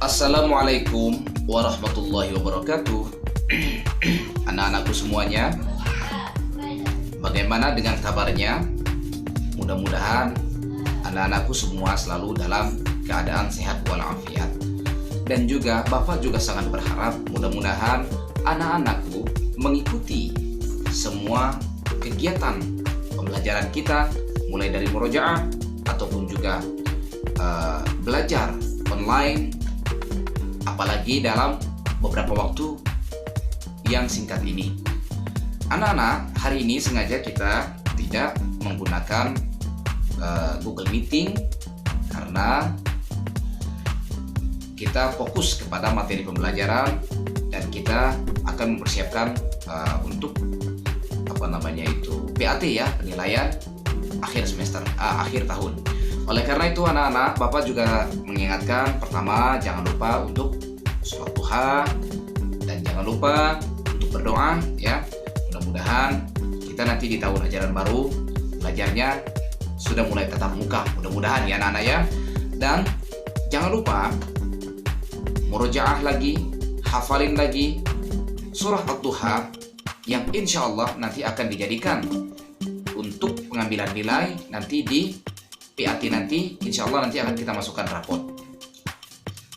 Assalamualaikum warahmatullahi wabarakatuh. Anak-anakku semuanya, bagaimana dengan kabarnya? Mudah-mudahan anak-anakku semua selalu dalam keadaan sehat walafiat. Dan juga Bapak juga sangat berharap mudah-mudahan anak-anakku mengikuti semua kegiatan pembelajaran kita, mulai dari murojaah ataupun juga belajar online, apalagi dalam beberapa waktu yang singkat ini. Anak-anak, hari ini sengaja kita tidak menggunakan Google Meeting karena kita fokus kepada materi pembelajaran dan kita akan mempersiapkan untuk PAT ya, penilaian akhir semester, akhir tahun. Oleh karena itu anak-anak, Bapak juga mengingatkan, pertama jangan lupa untuk sholat duha dan jangan lupa untuk berdoa ya. Mudah-mudahan kita nanti di tahun ajaran baru belajarnya sudah mulai tatap muka, mudah-mudahan ya anak-anak ya. Dan jangan lupa murojaah lagi, hafalin lagi surah Ad-Duha yang insya Allah nanti akan dijadikan untuk pengambilan nilai nanti di PAT nanti, insya Allah nanti akan kita masukkan rapot.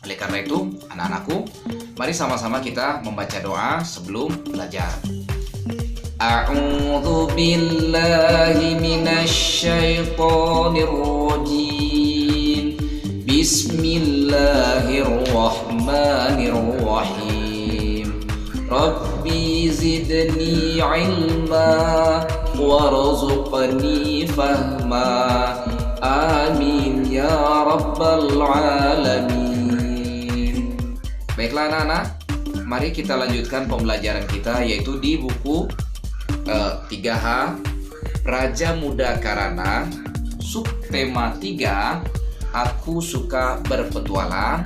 Oleh karena itu, anak-anakku, mari sama-sama kita membaca doa sebelum belajar. A'udzu billahi minasyaitonir rajim. Bismillahirrahmanirrahim. Rabbi zidni ilma warzuqni fahma. Amin ya rabbal alamin. Baiklah anak-anak, mari kita lanjutkan pembelajaran kita, yaitu di buku 3H Raja Muda Karana, subtema 3, Aku Suka Berpetualang,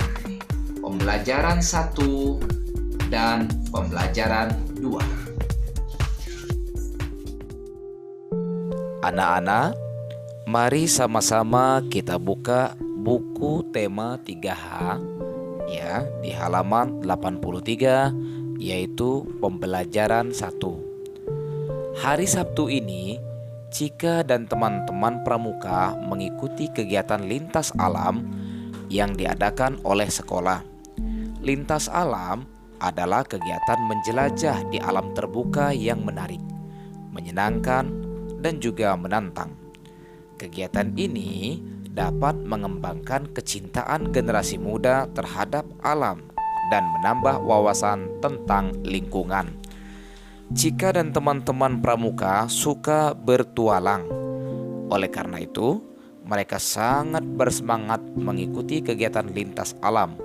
pembelajaran 1 dan pembelajaran 2. Anak-anak, mari sama-sama kita buka buku tema 3H ya, di halaman 83, yaitu pembelajaran 1. Hari Sabtu ini, Cika dan teman-teman pramuka mengikuti kegiatan lintas alam yang diadakan oleh sekolah. Lintas alam adalah kegiatan menjelajah di alam terbuka yang menarik, menyenangkan, dan juga menantang. Kegiatan ini dapat mengembangkan kecintaan generasi muda terhadap alam dan menambah wawasan tentang lingkungan. Cika dan teman-teman pramuka suka bertualang. Oleh karena itu, mereka sangat bersemangat mengikuti kegiatan lintas alam.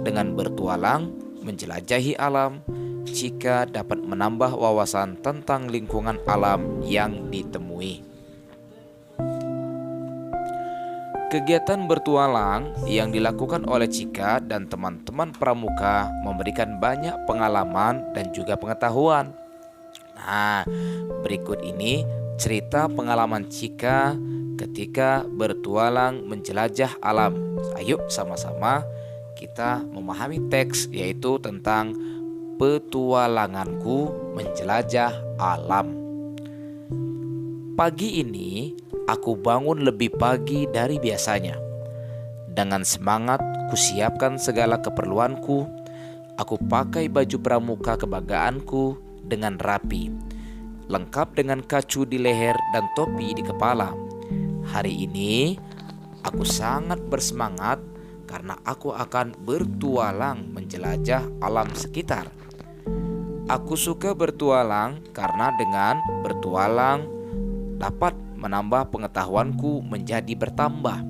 Dengan bertualang, menjelajahi alam, Cika dapat menambah wawasan tentang lingkungan alam yang ditemui. Kegiatan bertualang yang dilakukan oleh Cika dan teman-teman pramuka memberikan banyak pengalaman dan juga pengetahuan. Nah, berikut ini cerita pengalaman Cika ketika bertualang menjelajah alam. Ayo sama-sama kita memahami teks, yaitu tentang petualanganku menjelajah alam. Pagi ini aku bangun lebih pagi dari biasanya. Dengan semangat kusiapkan segala keperluanku. Aku pakai baju pramuka kebanggaanku dengan rapi, lengkap dengan kacu di leher dan topi di kepala. Hari ini aku sangat bersemangat karena aku akan bertualang menjelajah alam sekitar. Aku suka bertualang karena dengan bertualang dapat menambah pengetahuanku menjadi bertambah.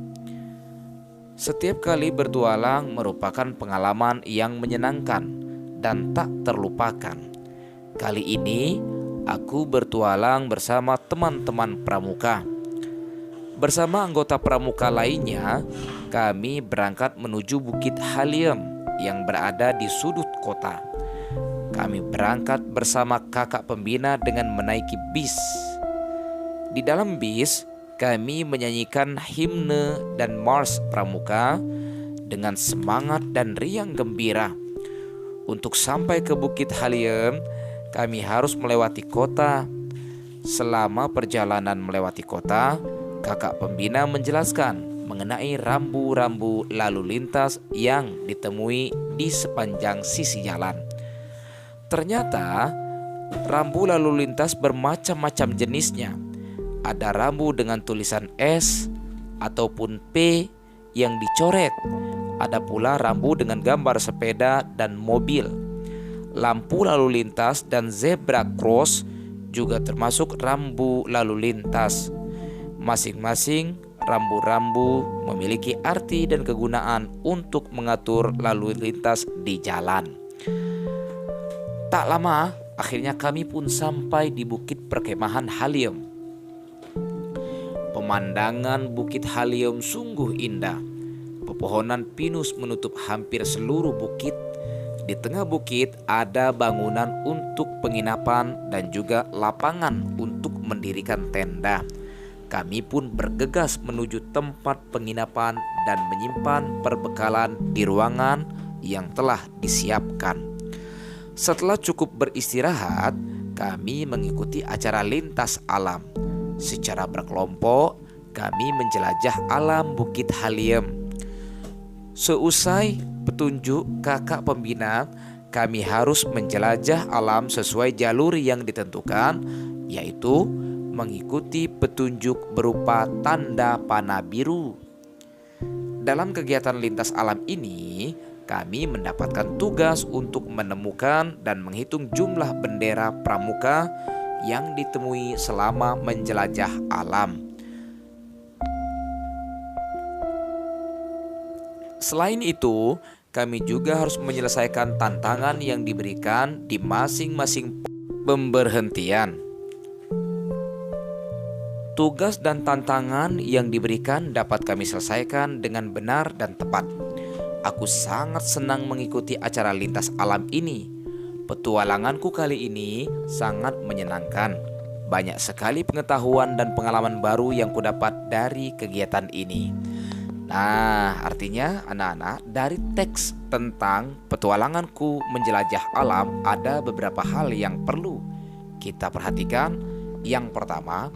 Setiap kali bertualang merupakan pengalaman yang menyenangkan dan tak terlupakan. Kali ini aku bertualang bersama teman-teman pramuka. Bersama anggota pramuka lainnya, kami berangkat menuju Bukit Haliem yang berada di sudut kota. Kami berangkat bersama kakak pembina dengan menaiki bis. Di dalam bis, kami menyanyikan himne dan mars pramuka dengan semangat dan riang gembira. Untuk sampai ke Bukit Haliem, kami harus melewati kota. Selama perjalanan melewati kota, kakak pembina menjelaskan mengenai rambu-rambu lalu lintas yang ditemui di sepanjang sisi jalan. Ternyata rambu lalu lintas bermacam-macam jenisnya. Ada rambu dengan tulisan S ataupun P yang dicoret. Ada pula rambu dengan gambar sepeda dan mobil. Lampu lalu lintas dan zebra cross juga termasuk rambu lalu lintas. Masing-masing rambu-rambu memiliki arti dan kegunaan untuk mengatur lalu lintas di jalan. Tak lama, akhirnya kami pun sampai di Bukit Perkemahan Haliem. Pemandangan Bukit Haliem sungguh indah. Pepohonan pinus menutup hampir seluruh bukit. Di tengah bukit ada bangunan untuk penginapan dan juga lapangan untuk mendirikan tenda. Kami pun bergegas menuju tempat penginapan dan menyimpan perbekalan di ruangan yang telah disiapkan. Setelah cukup beristirahat, kami mengikuti acara lintas alam. Secara berkelompok, kami menjelajah alam Bukit Haliem. Seusai petunjuk kakak pembina, kami harus menjelajah alam sesuai jalur yang ditentukan, yaitu mengikuti petunjuk berupa tanda panah biru. Dalam kegiatan lintas alam ini, kami mendapatkan tugas untuk menemukan dan menghitung jumlah bendera pramuka yang ditemui selama menjelajah alam. Selain itu, kami juga harus menyelesaikan tantangan yang diberikan di masing-masing pemberhentian. Tugas dan tantangan yang diberikan dapat kami selesaikan dengan benar dan tepat. Aku sangat senang mengikuti acara lintas alam ini. Petualanganku kali ini sangat menyenangkan. Banyak sekali pengetahuan dan pengalaman baru yang kudapat dari kegiatan ini. Nah, artinya anak-anak, dari teks tentang petualanganku menjelajah alam ada beberapa hal yang perlu kita perhatikan. Yang pertama,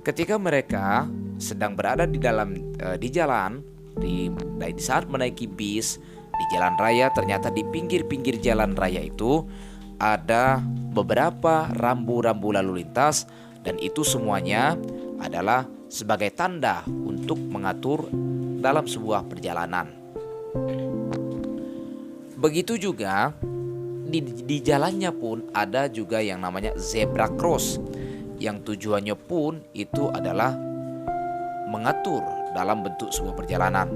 ketika mereka sedang berada di jalan, di saat menaiki bis di jalan raya, ternyata di pinggir-pinggir jalan raya itu ada beberapa rambu-rambu lalu lintas, dan itu semuanya adalah sebagai tanda untuk mengatur dalam sebuah perjalanan. Begitu juga di jalannya pun ada juga yang namanya zebra cross, yang tujuannya pun itu adalah mengatur dalam bentuk sebuah perjalanan.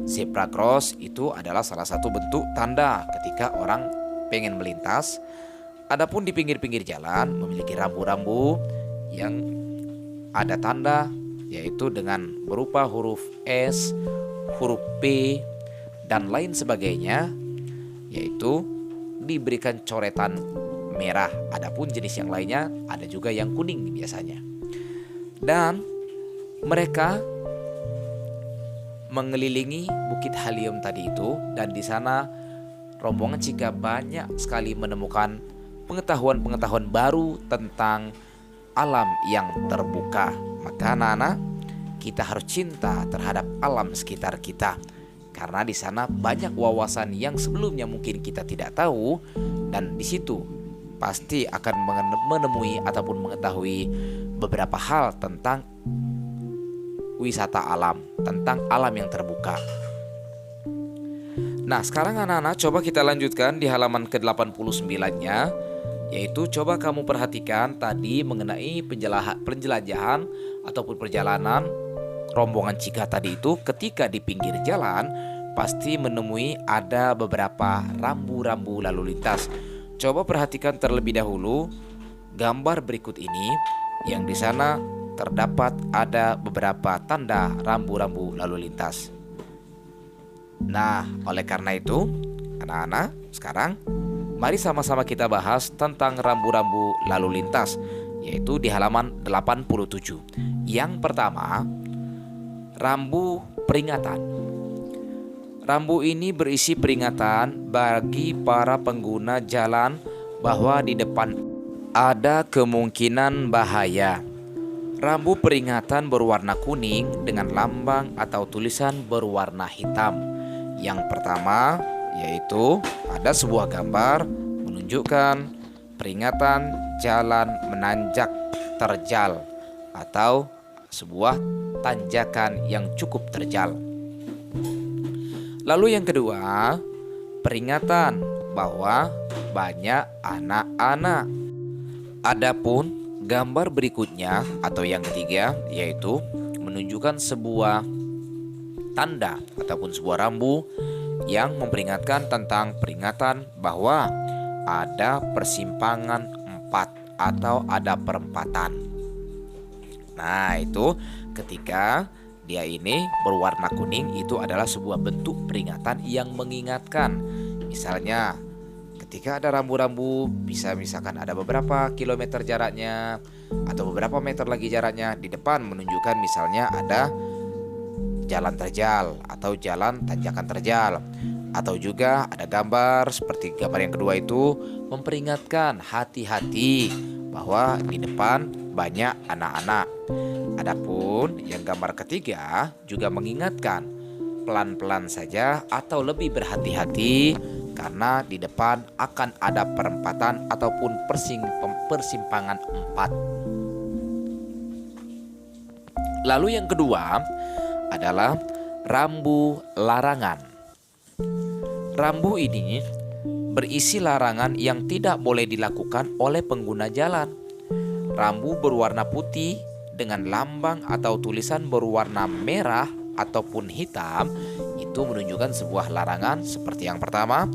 Zebra cross itu adalah salah satu bentuk tanda ketika orang pengen melintas. Adapun di pinggir-pinggir jalan memiliki rambu-rambu yang ada tanda, yaitu dengan berupa huruf S, huruf P, dan lain sebagainya, yaitu diberikan coretan merah. Adapun jenis yang lainnya ada juga yang kuning biasanya. Dan mereka mengelilingi Bukit Haliem tadi itu, dan di sana rombongan Cika banyak sekali menemukan pengetahuan-pengetahuan baru tentang alam yang terbuka. Maka anak-anak, kita harus cinta terhadap alam sekitar kita, karena di sana banyak wawasan yang sebelumnya mungkin kita tidak tahu, dan di situ pasti akan menemui ataupun mengetahui beberapa hal tentang wisata alam, tentang alam yang terbuka. Nah, sekarang anak-anak coba kita lanjutkan di halaman ke-89-nya, yaitu coba kamu perhatikan tadi mengenai penjelajahan ataupun perjalanan rombongan Cika tadi itu. Ketika di pinggir jalan pasti menemui ada beberapa rambu-rambu lalu lintas. Coba perhatikan terlebih dahulu gambar berikut ini, yang di sana terdapat ada beberapa tanda rambu-rambu lalu lintas. Nah, oleh karena itu, anak-anak, sekarang mari sama-sama kita bahas tentang rambu-rambu lalu lintas, yaitu di halaman 87. Yang pertama, rambu peringatan. Rambu ini berisi peringatan bagi para pengguna jalan bahwa di depan ada kemungkinan bahaya. Rambu peringatan berwarna kuning dengan lambang atau tulisan berwarna hitam. Yang pertama yaitu ada sebuah gambar menunjukkan peringatan jalan menanjak terjal atau sebuah tanjakan yang cukup terjal. Lalu yang kedua, peringatan bahwa banyak anak-anak. Adapun gambar berikutnya atau yang ketiga yaitu menunjukkan sebuah tanda ataupun sebuah rambu yang memperingatkan tentang peringatan bahwa ada persimpangan 4 atau ada perempatan. Nah, itu ketika dia ini berwarna kuning itu adalah sebuah bentuk peringatan yang mengingatkan. Misalnya ketika ada rambu-rambu, bisa misalkan ada beberapa kilometer jaraknya atau beberapa meter lagi jaraknya, di depan menunjukkan misalnya ada jalan terjal atau jalan tanjakan terjal. Atau juga ada gambar seperti gambar yang kedua itu memperingatkan hati-hati bahwa di depan banyak anak-anak. Adapun yang gambar ketiga juga mengingatkan pelan-pelan saja atau lebih berhati-hati karena di depan akan ada perempatan ataupun persimpangan 4. Lalu yang kedua adalah rambu larangan. Rambu ini berisi larangan yang tidak boleh dilakukan oleh pengguna jalan. Rambu berwarna putih dengan lambang atau tulisan berwarna merah ataupun hitam itu menunjukkan sebuah larangan. Seperti yang pertama,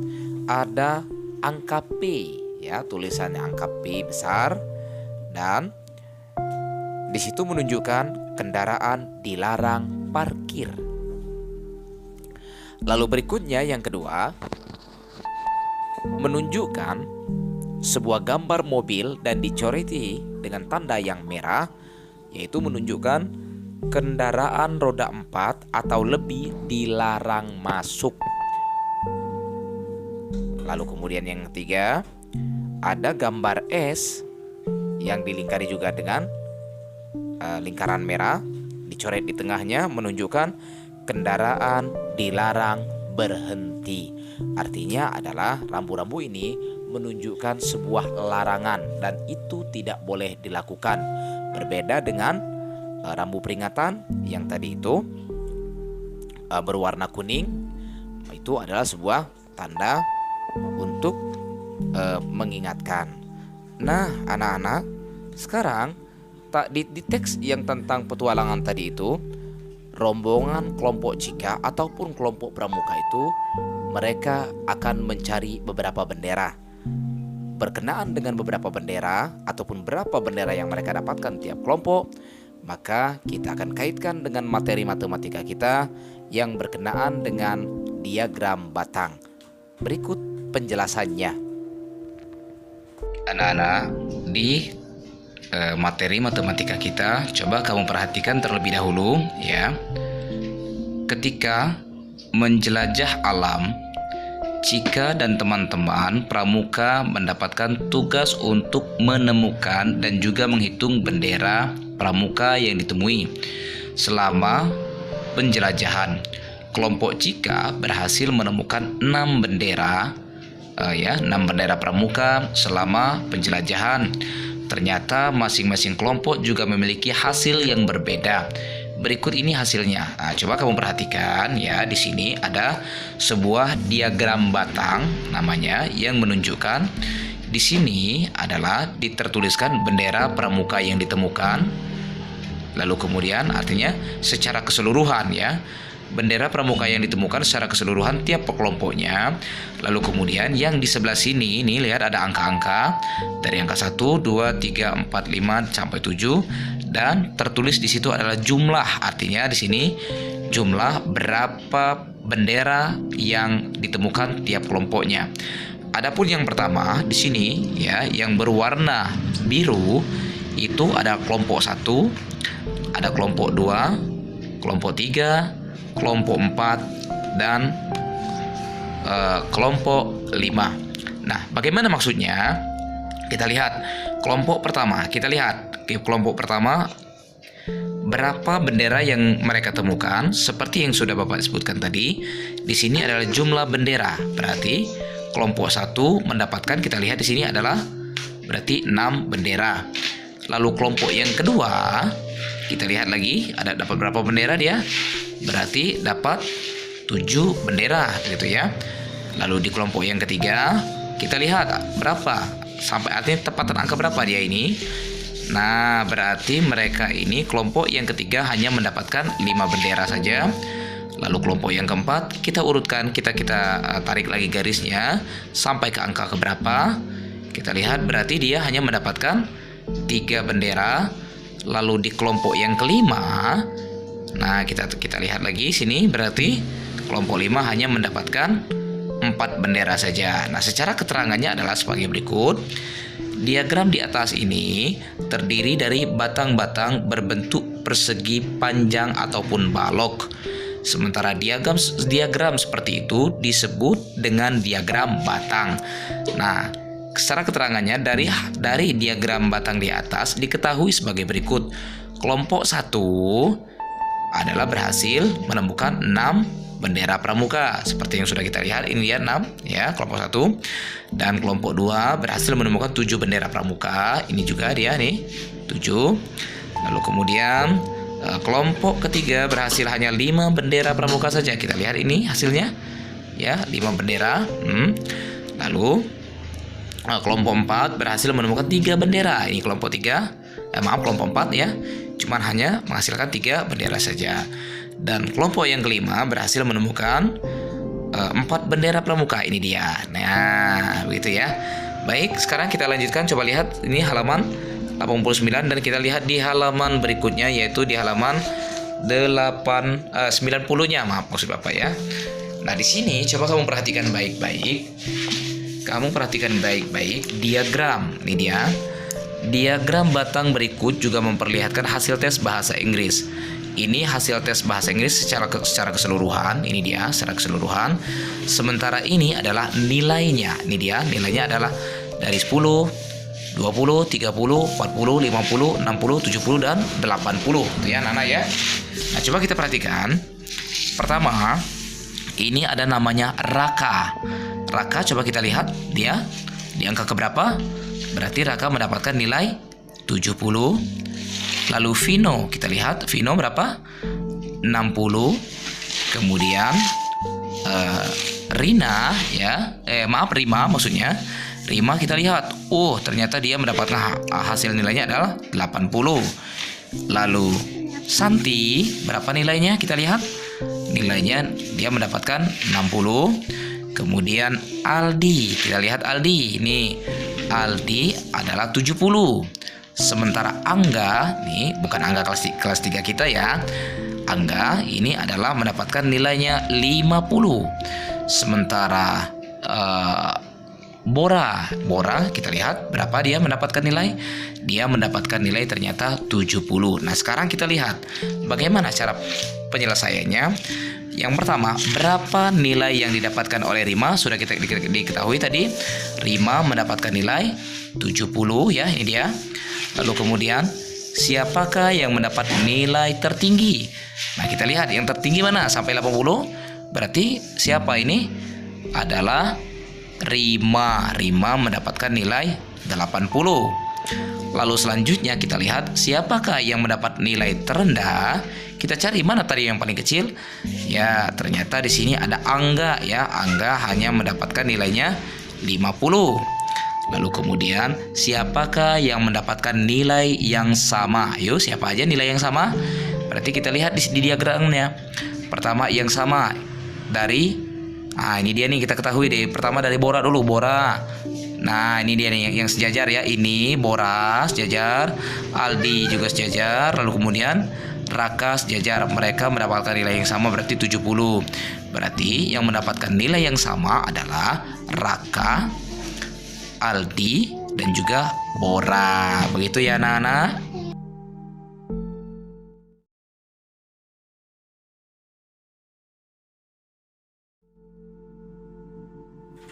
ada angka P, ya, tulisannya angka P besar, dan di situ menunjukkan kendaraan dilarang parkir. Lalu berikutnya yang kedua, menunjukkan sebuah gambar mobil dan dicoreti dengan tanda yang merah, yaitu menunjukkan kendaraan roda 4 atau lebih dilarang masuk. Lalu kemudian yang ketiga, ada gambar S yang dilingkari juga dengan lingkaran merah, dicoret di tengahnya menunjukkan kendaraan dilarang berhenti. Artinya adalah rambu-rambu ini menunjukkan sebuah larangan dan itu tidak boleh dilakukan. Berbeda dengan rambu peringatan yang tadi itu berwarna kuning, itu adalah sebuah tanda untuk mengingatkan. Nah, anak-anak, sekarang di teks yang tentang petualangan tadi itu, rombongan kelompok Cika ataupun kelompok Pramuka itu mereka akan mencari beberapa bendera. Berkenaan dengan beberapa bendera ataupun berapa bendera yang mereka dapatkan tiap kelompok, maka kita akan kaitkan dengan materi matematika kita yang berkenaan dengan diagram batang. Berikut penjelasannya. Anak-anak, di materi matematika kita, coba kamu perhatikan terlebih dahulu ya. Ketika menjelajah alam, Cika dan teman-teman Pramuka mendapatkan tugas untuk menemukan dan juga menghitung bendera Pramuka yang ditemui. Selama penjelajahan, kelompok Cika berhasil menemukan 6 bendera 6 bendera Pramuka selama penjelajahan. Ternyata masing-masing kelompok juga memiliki hasil yang berbeda. Berikut ini hasilnya. Nah, coba kamu perhatikan ya, di sini ada sebuah diagram batang namanya yang menunjukkan di sini adalah tertuliskan bendera Pramuka yang ditemukan. Lalu kemudian artinya secara keseluruhan ya, bendera Pramuka yang ditemukan secara keseluruhan tiap kelompoknya. Lalu kemudian yang di sebelah sini ini lihat ada angka-angka dari angka 1, 2, 3, 4, 5 sampai 7 dan tertulis di situ adalah jumlah. Artinya di sini jumlah berapa bendera yang ditemukan tiap kelompoknya. Adapun yang pertama di sini ya, yang berwarna biru itu ada kelompok 1, ada kelompok 2, kelompok 3, kelompok 4 dan kelompok 5. Nah, bagaimana maksudnya? Kita lihat kelompok pertama. Kita lihat kelompok pertama, berapa bendera yang mereka temukan. Seperti yang sudah Bapak sebutkan tadi, di sini adalah jumlah bendera. Berarti kelompok 1 mendapatkan, kita lihat di sini adalah berarti 6 bendera. Lalu kelompok yang kedua, kita lihat lagi ada dapat berapa bendera dia? Berarti dapat 7 bendera gitu ya. Lalu di kelompok yang ketiga, kita lihat berapa, sampai artinya tepatan angka berapa dia ini. Nah, berarti mereka ini kelompok yang ketiga hanya mendapatkan 5 bendera saja. Lalu kelompok yang keempat, kita urutkan, kita tarik lagi garisnya sampai ke angka keberapa. Kita lihat berarti dia hanya mendapatkan 3 bendera. Lalu di kelompok yang kelima, nah kita lihat lagi sini, berarti kelompok 5 hanya mendapatkan 4 bendera saja. Nah, secara keterangannya adalah sebagai berikut. Diagram di atas ini terdiri dari batang-batang berbentuk persegi panjang ataupun balok. Sementara diagram seperti itu disebut dengan diagram batang. Nah, secara keterangannya dari diagram batang di atas diketahui sebagai berikut. Kelompok 1 adalah berhasil menemukan 6 bendera pramuka seperti yang sudah kita lihat, ini dia 6 ya, kelompok 1. Dan kelompok 2 berhasil menemukan 7 bendera pramuka, ini juga dia nih 7. Lalu kemudian kelompok ketiga berhasil hanya 5 bendera pramuka saja. Kita lihat ini hasilnya ya, 5 bendera. Lalu kelompok 4 berhasil menemukan 3 bendera. Ini kelompok 3, kelompok 4 ya, cuman hanya menghasilkan 3 bendera saja. Dan kelompok yang kelima berhasil menemukan 4 bendera pramuka, ini dia. Nah, begitu ya. Baik, sekarang kita lanjutkan, coba lihat ini halaman 89 dan kita lihat di halaman berikutnya, yaitu di halaman 90-nya, maaf maksud Bapak ya. Nah, di sini coba kamu perhatikan baik-baik. Kamu perhatikan baik-baik diagram. Ini dia. Diagram batang berikut juga memperlihatkan hasil tes bahasa Inggris. Ini hasil tes bahasa Inggris secara keseluruhan. Ini dia secara keseluruhan. Sementara ini adalah nilainya. Ini dia nilainya adalah dari 10, 20, 30, 40, 50, 60, 70 dan 80. Itu ya anak-anak ya. Nah, coba kita perhatikan. Pertama, ini ada namanya Raka. Raka, coba kita lihat dia di angka keberapa? Berarti Raka mendapatkan nilai 70. Lalu Vino, kita lihat Vino berapa? 60. Kemudian Rina ya, Rima maksudnya. Rima kita lihat, ternyata dia mendapatkan hasil nilainya adalah 80. Lalu Santi berapa nilainya? Kita lihat nilainya dia mendapatkan 60. Kemudian Aldi, kita lihat Aldi. Ini Aldi adalah 70. Sementara Angga, nih bukan Angga kelas 3 kita ya. Angga ini adalah mendapatkan nilainya 50. Sementara Bora kita lihat berapa dia mendapatkan nilai? Dia mendapatkan nilai ternyata 70. Nah, sekarang kita lihat bagaimana cara penyelesaiannya. Yang pertama, berapa nilai yang didapatkan oleh Rima? Sudah kita diketahui tadi. Rima mendapatkan nilai 70 ya, ini dia. Lalu kemudian siapakah yang mendapat nilai tertinggi? Nah, kita lihat yang tertinggi mana? Sampai 80. Berarti siapa ini? Adalah Rima. Rima mendapatkan nilai 80. Lalu selanjutnya kita lihat siapakah yang mendapat nilai terendah. Kita cari mana tadi yang paling kecil? Ya, ternyata di sini ada Angga ya. Angga hanya mendapatkan nilainya 50. Lalu kemudian siapakah yang mendapatkan nilai yang sama? Yuk, siapa aja nilai yang sama? Berarti kita lihat di diagramnya. Pertama yang sama dari, ini dia nih, kita ketahui deh. Pertama dari Bora dulu, Bora. Nah, ini dia nih yang sejajar ya. Ini Bora sejajar, Aldi juga sejajar. Lalu kemudian Raka sejajar. Mereka mendapatkan nilai yang sama, berarti 70. Berarti yang mendapatkan nilai yang sama adalah Raka, Aldi, dan juga Bora. Begitu ya anak-anak.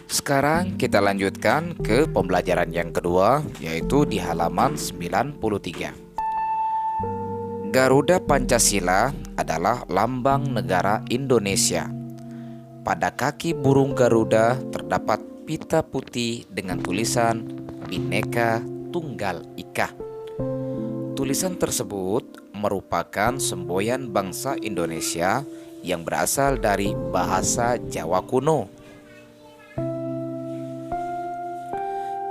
Sekarang kita lanjutkan ke pembelajaran yang kedua, yaitu di halaman 93. Garuda Pancasila adalah lambang negara Indonesia. Pada kaki burung Garuda terdapat pita putih dengan tulisan Bhinneka Tunggal Ika. Tulisan tersebut merupakan semboyan bangsa Indonesia yang berasal dari bahasa Jawa kuno.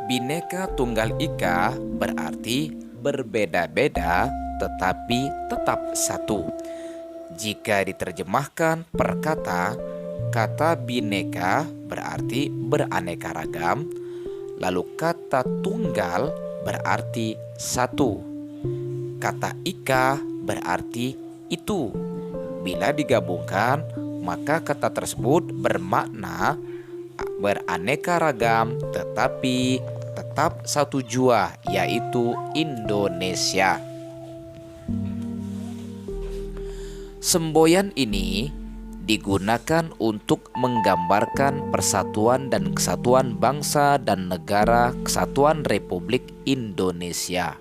Bhinneka Tunggal Ika berarti berbeda-beda tetapi tetap satu. Jika diterjemahkan per kata, kata bhinneka berarti beraneka ragam, lalu kata tunggal berarti satu. Kata ika berarti itu. Bila digabungkan, maka kata tersebut bermakna beraneka ragam tetapi tetap satu jua, yaitu Indonesia. Semboyan ini digunakan untuk menggambarkan persatuan dan kesatuan bangsa dan negara Kesatuan Republik Indonesia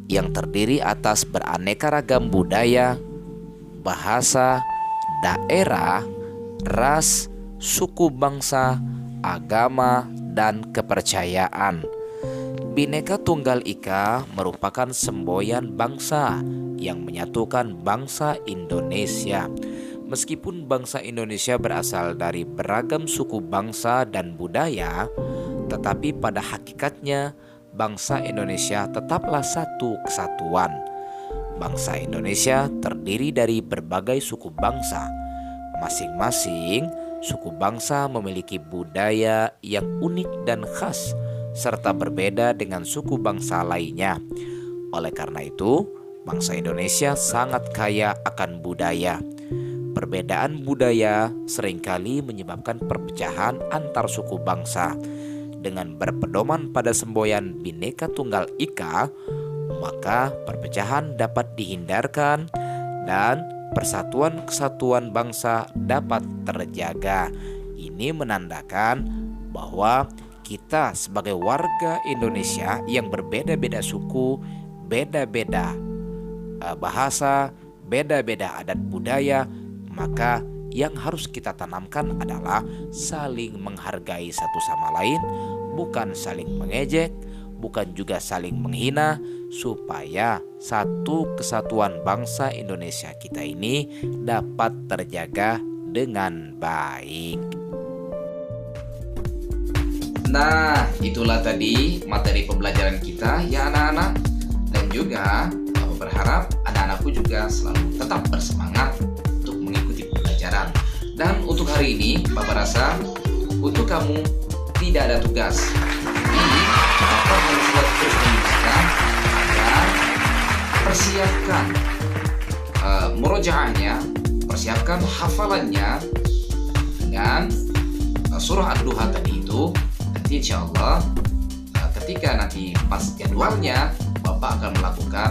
yang terdiri atas beraneka ragam budaya, bahasa, daerah, ras, suku bangsa, agama, dan kepercayaan. Bhinneka Tunggal Ika merupakan semboyan bangsa yang menyatukan bangsa Indonesia. Meskipun bangsa Indonesia berasal dari beragam suku bangsa dan budaya, tetapi pada hakikatnya bangsa Indonesia tetaplah satu kesatuan. Bangsa Indonesia terdiri dari berbagai suku bangsa. Masing-masing suku bangsa memiliki budaya yang unik dan khas, serta berbeda dengan suku bangsa lainnya. Oleh karena itu, bangsa Indonesia sangat kaya akan budaya. Perbedaan budaya seringkali menyebabkan perpecahan antar suku bangsa. Dengan berpedoman pada semboyan Bhinneka Tunggal Ika, maka perpecahan dapat dihindarkan dan persatuan kesatuan bangsa dapat terjaga. Ini menandakan bahwa kita sebagai warga Indonesia yang berbeda-beda suku, beda-beda bahasa, beda-beda adat budaya, maka yang harus kita tanamkan adalah saling menghargai satu sama lain, bukan saling mengejek, bukan juga saling menghina, supaya satu kesatuan bangsa Indonesia kita ini dapat terjaga dengan baik. Nah, itulah tadi materi pembelajaran kita ya anak-anak. Dan juga Bapak berharap anak-anakku juga selalu tetap bersemangat untuk mengikuti pembelajaran. Dan untuk hari ini Bapak rasa untuk kamu tidak ada tugas. Jadi Bapak harus terus mengingatkan agar persiapkan murojaahnya, persiapkan hafalannya dengan surah Ad-Duha tadi itu. Nanti insya Allah ketika nanti pas jadwalnya Bapak akan melakukan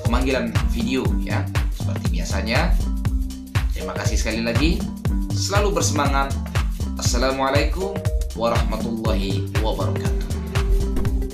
pemanggilan video ya seperti biasanya. Terima kasih sekali lagi. Selalu bersemangat. Assalamualaikum warahmatullahi wabarakatuh.